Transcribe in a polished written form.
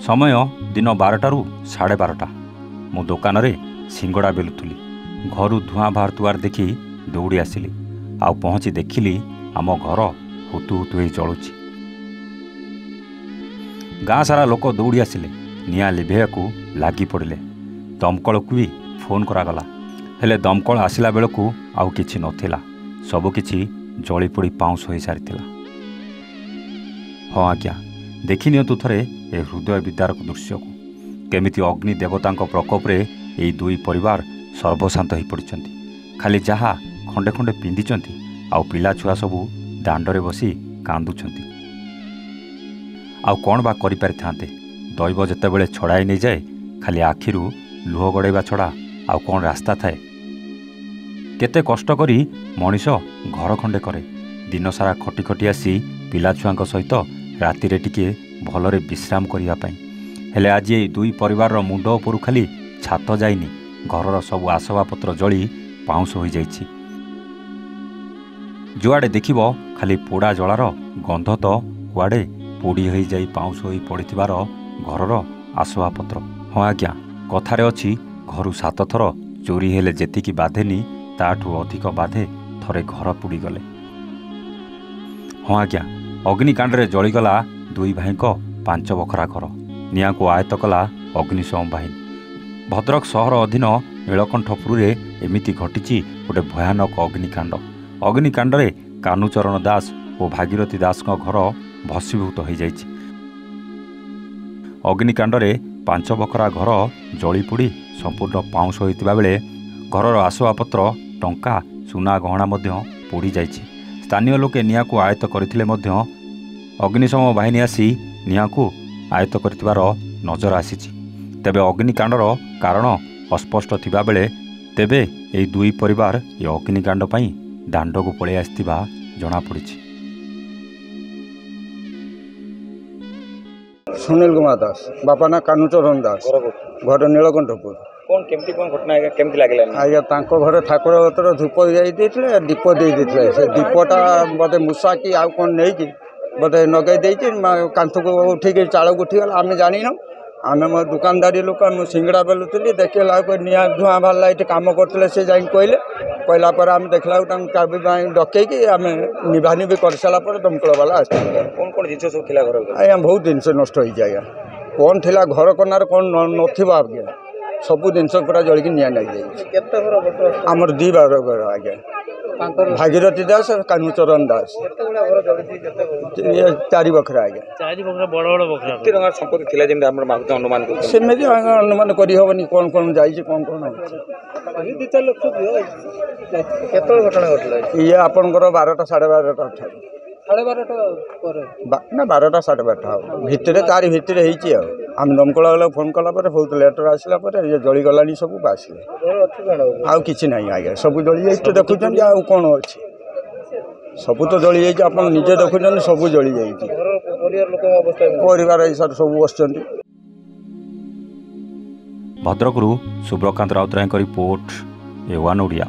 समय दिन 12टाରୁ 12:30 मो दुकान रे सिंगड़ा बेलुली घर धूआं बाहर देखी दौड़ी आसिली आउ पहुँची देखिली आम घर हुतु हुतु हो जलुची। गाँ सारा लोक दौड़ी आसिले निआं लिभेयकू लागी पड़िले। दमकल को भी फोन करागला हेले दमकल आसिला बेलकू आउ किछि नथिला, सबकिछि जली पोड़ी पाउंस हो सारी। हाँ आज्ञा, देखि नियंतु थरे ए हृदय विदारक दृश्य को केमिति अग्नि देवता प्रकोप रे एई दुई परिवार सर्वशांत हो पड़िछंती। खाली जहा खंडे खंडे पिंधिछंती आउ पिला छुआ सबू दांडरे बसी कांदुछंती। आउ कौन बा करि पारिथांते? दैव जेतेबेले छड़ाई नहीं जाए खाली आखिरू लुह गड़ेबा छड़ा आउ कौन रास्ता थाए? केते कष्ट करी मनीष घर खंडे करे, दिन सारा खटी खटी आसी पिला छुआंक सहित राति रे टिके भलरे विश्राम करिया पई। हेले आज ये दुई परिवार मुंड उपरु खाली छात जाइनी, घरर सब आसबाबपत्र जली पाउंस हो जाइछि। जुआड़े देखिबो खाली पोड़ा जलार गंध तो कुआड़े पोड़ी हो जाई पाउंस हो पड़िथिबार घरर आसबाबपत्र। हाँ आज्ञा, कथारे अछि घरु 7 थर चोरी हेले जेतिकी बाधेनी ताठू अधिक बाधे थरे घर पुड़ी गले। हाँ आज्ञा, अग्निकांड जलीगला दुई भाई 5 बखरा घर। निआं को आयत्त कला अग्निशम बाहिनी। भद्रक सहर अधीन नीलकंठपुर एमिति घटी गोटे भयानक अग्निकांड। अग्निकांड कानुचरण दास और भागीरथी दास घर भस्मीभूत हो जाइछि। अग्निकांड 5 बखरा घर जलीपोड़ी संपूर्ण पाउंस होइतिबा बेले घरर आसबाबपत्र टंका सुना गहना मध्य पोड़ी जाइछि। स्थानीय लोके निआं को आयत्त करथिले मध्य अग्निशम बाहिनी आसी निआं को आयत्त करथिबार नजर आसीछि। तेबे अग्निकांडर कारण अस्पष्ट थिबा बेले तेबे एई दुई परिवार ए अग्निकांड पई दांड को पळे आस्तिबा जणा पड़िछि। सुनील कुमार दास, बापा ना कानुचरण दास, घर नीलकंठपुर। कौन केमती कौन घटना है केमती लागला? आज्ञा तांको घरे ठाकुर गतर धूप देइथिले, दीप देइथिले। से दीपटा बोधे मूषा की आउ कोन नै कि बोधे नगै देइछि, कांथ को उठिक चाल उठी गला। आमे जानिनो, आमे मो दुकानदारी लोक मु सिंगड़ा बेलुतली देखला को निया धुआं बाहरला एठी काम करतले। से जाई कहले कहला पर आमे देखला तांको काबी बाई डकै कि आमे निभानी भी कर साला पर दमकल वाला आस्ते। कौन कौन जिंस सब थिला घर? आज्ञा बहुत जिनस नष्ट हो जाए। कौन थिला घर कनार कौन नथिबा आज्ञा सबु जिनस पूरा जलिक निया नहीं जाए। आमर 2 बार घर आज्ञा, भागीरथी दास और कानुचरण दास। 4 बखरा आज्ञा। 4 बखरा बड़ बड़ बखरा केते रंगा संपत्ति थिला जेम हमर मागते अनुमान करते? सेमेदी अनुमान करी होबनी कौन कौन जाइछि कौन कौन अभी 2-4 लाख केतल घटना घटला? ये आपनकर 12टा 12:30 ठाई 12:30 पर ना 12टा 12:30 भितरे तारी भितरे हेछि। आम दमकल वाला फोन कला पर बहुत लेटर आसला पर ये जली गलानी सब बासिले। घर अछि कोन आउ किछि नाही आज्ञा, सब जली जाई तो देखुछन आउ कोन अछि, सब तो जली जाई। आपन निजे देखुछन सब जली जाई। घर परिवार लोक अवस्था परिवार ए सब बसचंती। भद्रकरू सुब्रकांत राउतरायଙ୍କ रिपोर्ट, A1 ओडिया।